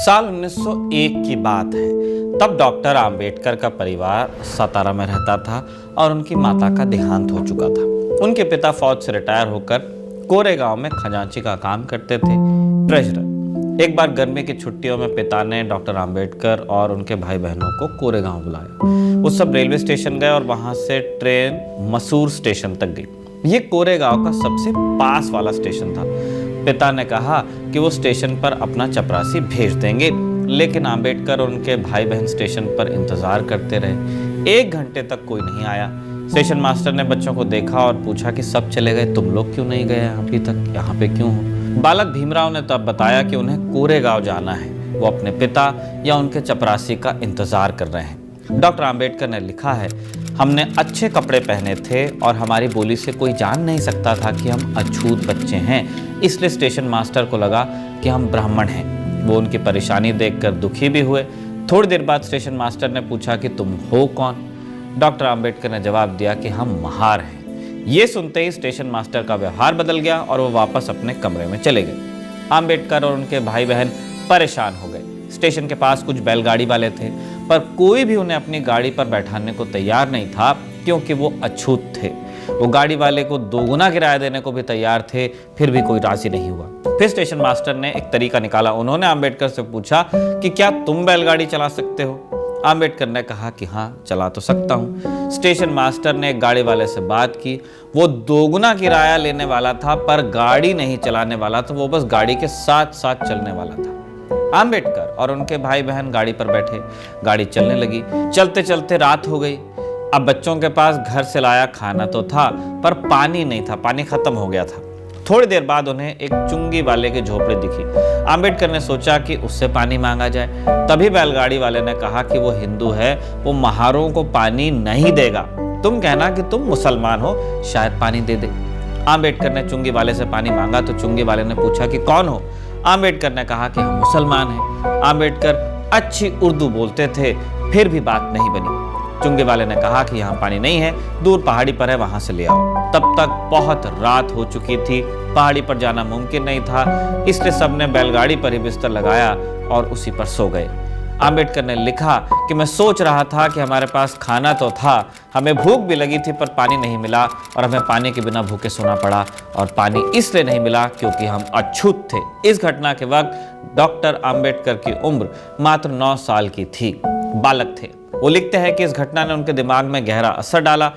साल 1901 की बात है। तब डॉक्टर आम्बेडकर का परिवार सातारा में रहता था और उनकी माता का देहांत हो चुका था। उनके पिता फौज से रिटायर होकर कोरेगांव में खजांची का काम करते थे, ट्रेजरर। एक बार गर्मी की छुट्टियों में पिता ने डॉक्टर आम्बेडकर और उनके भाई बहनों को कोरेगांव बुलाया। वो सब रेलवे स्टेशन गए और वहां से ट्रेन मसूर स्टेशन तक गई। ये कोरेगांव का सबसे पास वाला स्टेशन था। पिता ने कहा कि वो स्टेशन पर अपना चपरासी भेज देंगे, लेकिन आम्बेडकर और उनके भाई बहन स्टेशन पर इंतजार करते रहे। 1 घंटे तक कोई नहीं आया। स्टेशन मास्टर ने बच्चों को देखा और पूछा कि सब चले गए, तुम लोग क्यों नहीं गए अभी तक, यहाँ पे क्यों हो? बालक भीमराव ने तब बताया कि उन्हें कोरेगांव जाना है। वो अपने पिता या उनके चपरासी का इंतजार कर रहे हैं। डॉक्टर आम्बेडकर ने लिखा है, हमने अच्छे कपड़े पहने थे और हमारी बोली से कोई जान नहीं सकता था कि हम अछूत बच्चे हैं, इसलिए स्टेशन मास्टर को लगा कि हम ब्राह्मण हैं। वो उनकी परेशानी देखकर दुखी भी हुए। थोड़ी देर बाद स्टेशन मास्टर ने पूछा कि तुम हो कौन? डॉक्टर आम्बेडकर ने जवाब दिया कि हम महार हैं। ये सुनते ही स्टेशन मास्टर का व्यवहार बदल गया और वो वापस अपने कमरे में चले गए। आम्बेडकर और उनके भाई बहन परेशान हो गए। स्टेशन के पास कुछ बैलगाड़ी वाले थे, पर कोई भी उन्हें अपनी गाड़ी पर बैठाने को तैयार नहीं था, क्योंकि वो अछूत थे। वो गाड़ी वाले को 2 गुना किराया देने को भी तैयार थे, फिर भी कोई राजी नहीं हुआ। फिर स्टेशन मास्टर ने एक तरीका निकाला। उन्होंने आम्बेडकर से पूछा कि क्या तुम बैलगाड़ी चला सकते हो? आम्बेडकर ने कहा कि हाँ, चला तो सकता हूँ। स्टेशन मास्टर ने एक गाड़ी वाले से बात की। वो 2 गुना किराया लेने वाला था, पर गाड़ी नहीं चलाने वाला था, वो बस गाड़ी के साथ साथ चलने वाला था। आम्बेडकर और उनके भाई बहन गाड़ी पर बैठे। गाड़ी चलने लगी। चलते चलते रात हो गई। अब बच्चों के पास घर से लाया खाना तो था, पर पानी नहीं था, पानी खत्म हो गया था। थोड़ी देर बाद उन्हें एक चुंगी वाले की झोपड़ी दिखी। आम्बेडकर ने सोचा कि उससे पानी मांगा जाए। तभी बैलगाड़ी वाले ने कहा कि वो हिंदू है, वो महारों को पानी नहीं देगा। तुम कहना कि तुम मुसलमान हो, शायद पानी दे दे। आम्बेडकर ने चुंगी वाले से पानी मांगा तो चुंगी वाले ने पूछा कि कौन हो? आम्बेडकर ने कहा कि हम मुसलमान हैं। आम्बेडकर अच्छी उर्दू बोलते थे, फिर भी बात नहीं बनी। चुंगी वाले ने कहा कि यहाँ पानी नहीं है, दूर पहाड़ी पर है, वहां से ले आओ। तब तक बहुत रात हो चुकी थी, पहाड़ी पर जाना मुमकिन नहीं था, इसलिए सबने बैलगाड़ी पर ही बिस्तर लगाया और उसी पर सो गए। आम्बेडकर ने लिखा कि मैं सोच रहा था कि हमारे पास खाना तो था, हमें भूख भी लगी थी, पर पानी नहीं मिला और हमें पानी के बिना भूखे सोना पड़ा। और पानी इसलिए नहीं मिला क्योंकि हम अछूत थे। इस घटना के वक्त डॉक्टर आम्बेडकर की उम्र मात्र 9 साल की थी, बालक थे। वो लिखते हैं कि इस घटना ने उनके दिमाग में गहरा असर डाला।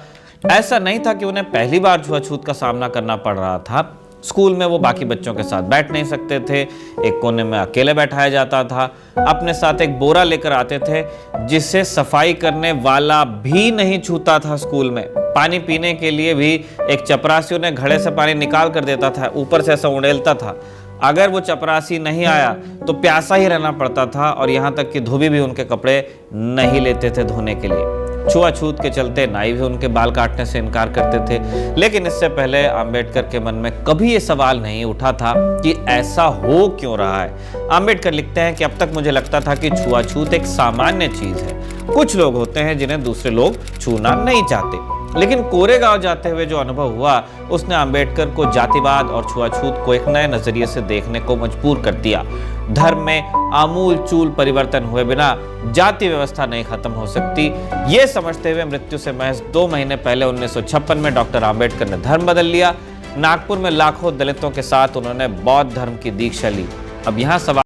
ऐसा नहीं था कि उन्हें पहली बार छुआछूत का सामना करना पड़ रहा था। स्कूल में वो बाकी बच्चों के साथ बैठ नहीं सकते थे, एक कोने में अकेले बैठाया जाता था। अपने साथ एक बोरा लेकर आते थे, जिसे सफाई करने वाला भी नहीं छूता था। स्कूल में पानी पीने के लिए भी एक चपरासी उन्हें घड़े से पानी निकाल कर देता था, ऊपर से ऐसा उड़ेलता था। अगर वो चपरासी नहीं आया तो प्यासा ही रहना पड़ता था, और यहाँ तक कि धोबी भी उनके कपड़े नहीं लेते थे धोने के लिए। छुआछूत के चलते नाई भी उनके बाल काटने से इनकार करते थे। लेकिन इससे पहले आम्बेडकर के मन में कभी ये सवाल नहीं उठा था कि ऐसा हो क्यों रहा है। आम्बेडकर लिखते हैं कि अब तक मुझे लगता था कि छुआछूत एक सामान्य चीज है। कुछ लोग होते हैं जिन्हें दूसरे लोग छूना नहीं चाहते, लेकिन कोरेगांव जाते हुए जो अनुभव हुआ, उसने आम्बेडकर को जातिवाद और छुआछूत को एक नए नजरिए से देखने को मजबूर कर दिया। धर्म में आमूल चूल परिवर्तन हुए बिना जाति व्यवस्था नहीं खत्म हो सकती। ये समझते हुए मृत्यु से महज 2 महीने पहले 1956 में डॉक्टर आम्बेडकर ने धर्म बदल लिया। नागपुर में लाखों दलितों के साथ उन्होंने बौद्ध धर्म की दीक्षा ली। अब यहाँ सवाल